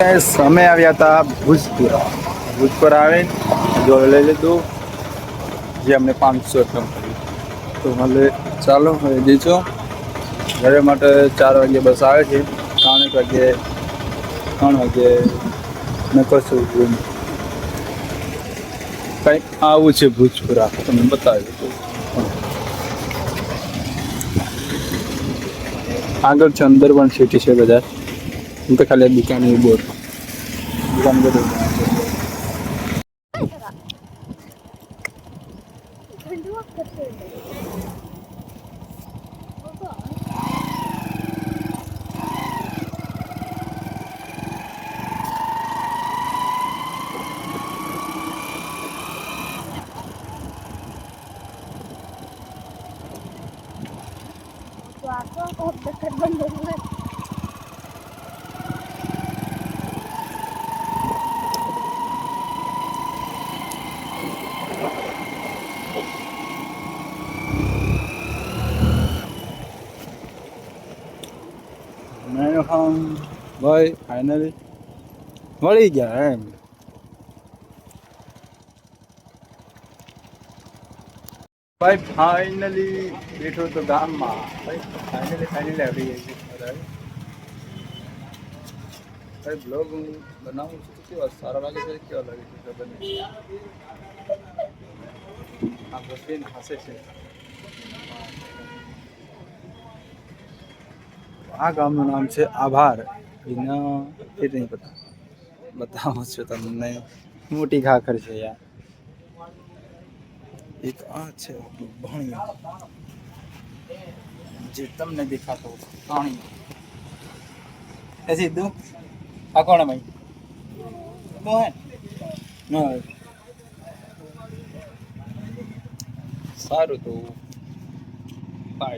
અમે આવ્યા હતા ભૂજપુર આવીને જો લઈ લીધું જે અમને 500 રકમ પડી તો મને ચાલો હવે દીજો ઘરે માટે 4 વાગે બસ આવે છે 3 વાગે મેં કશું કંઈક આવું છે ભૂજપુરા તમને બતાવી દઉં આગળ છે અંદર પણ સિટી છે બધા હું તો ખાલી દુકાન બોર દુકાન બધું ભાઈ ફાઇનલી મળી ગયા એમ ભાઈ ફાઇનલી બેઠો તો ગામમાં ભાઈ ફાઇનલી આવી ગઈ છે ભાઈ બ્લોગ હું બનાવું છું તો કેવા સારા લાગે છે કેવા લાગે છે ખબર નહીં આ બસીને હસે છે આ ગામનું નામ છે આભાર એના એ નહીં બતાવું છું તમને મોટી ખાખર છે યાર એક આ છે ભણિયા જે તમને દેખાતો પાણી ऐसे दो आ कौन है भाई वो है ना सारू तो बाय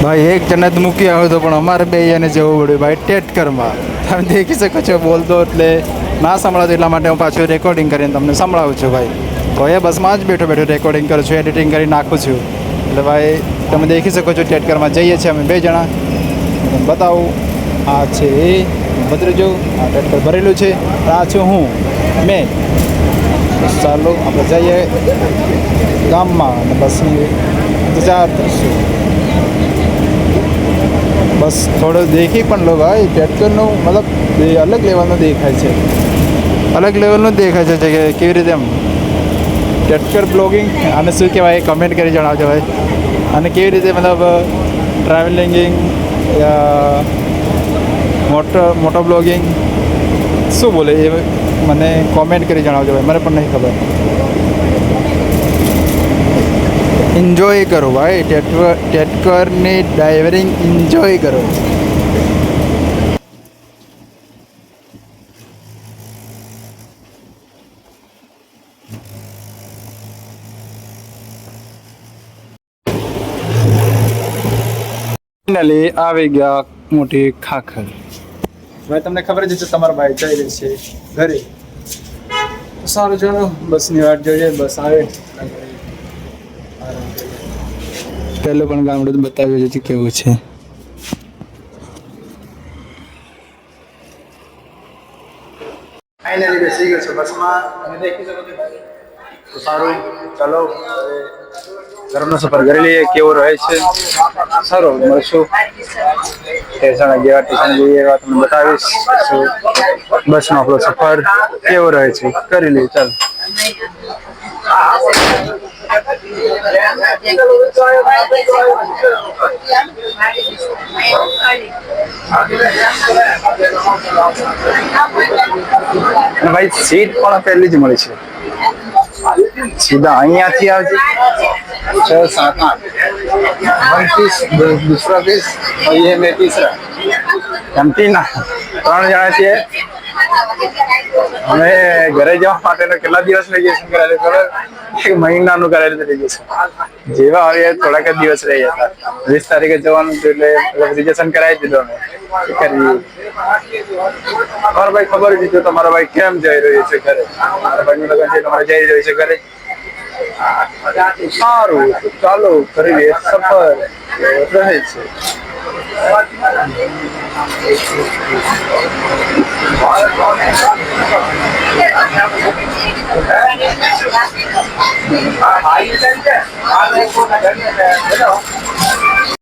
भाई एक जन्नत મૂકી આવ્યો તો પણ અમારે બે એને જવું પડ્યું ભાઈ ટેટકરમાં તમે દેખી શકો છો બોલતો એટલે ના સંભળાતો એટલા માટે હું પાછું રેકોર્ડિંગ કરીને તમને સંભળાવું છું ભાઈ તો એ બસમાં જ બેઠો રેકોર્ડિંગ કરું છું એડિટિંગ કરી નાખું છું એટલે ભાઈ તમે દેખી શકો છો ટેટકરમાં જઈએ છીએ અમે 2 જણા બતાવું આ છે એ ભદ્રજો આ ટેટકર ભરેલું છે આ છું હું મેં ચાલો આપણે જઈએ ગામમાં અને બસની ઇંતજાર કરશું બસ થોડો દેખી પણ લો ભાઈ ટેટકરનું મતલબ અલગ લેવલનું દેખાય છે અલગ લેવલનું દેખાય છે કે કેવી રીતે એમ ટેટકર બ્લોગિંગ આને શું કહેવાય કમેન્ટ કરી જણાવજો ભાઈ અને કેવી રીતે મતલબ ટ્રાવેલિંગિંગ મોટો બ્લોગિંગ શું બોલે એ મને કોમેન્ટ કરી જણાવજો ભાઈ મને પણ નહીં ખબર એન્જોય કરો ભાઈ ટેટકરની ડ્રાઇવરિંગ એન્જોય કરો ફાઇનલી આવી ગયા મોટી ખાખર ભાઈ તમને ખબર જ છે તમારા ભાઈ જઈ રહી છે ઘરે સારું ચાલો બસની વાટ જોઈએ બસ આવે પહેલું પણ ગામડું બતાવ્યું છે કેવું છે ફાઇનલી બેસી ગયો છે બસમાં તમે દેખી શકો છો તો સારું ચાલો ઘરનો સફર કરી લઈએ કેવો રહે છે સારું મળશું સ્ટેશન જેવા સ્ટેશન જઈએ એવા તમને બતાવીશ બસનો આપણો સફર કેવો રહે છે કરી લઈએ ચાલો ભાઈ સીટ પણ પહેલી જ મળી છે सीधा અહીંયાથી આવજે 6 7 8 1 पीस दूसरा पीस और ये मैं तीसरा हम तीन 3 જણા છીએ અમે ઘરે જવા માટેનો કેટલા દિવસ રિઝર્વેશન કરાવેલું ખબર 1 મહિનાનું કરાવેલું રિઝર્વેશન જેવા આવ્યા થોડાક જ દિવસ રહી હતા 20 તારીખે જવાનું એટલે રિઝર્વેશન કરાવી દીધું અમે કરી તમારા ભાઈ ખબર જ તો તમારા ભાઈ કેમ જઈ રહ્યો છે ઘરે મારા ભાઈનું લગ્ન છે તમારે જઈ રહ્યો છે ઘરે સારું તો ચાલો કરીએ સફર રહે છે.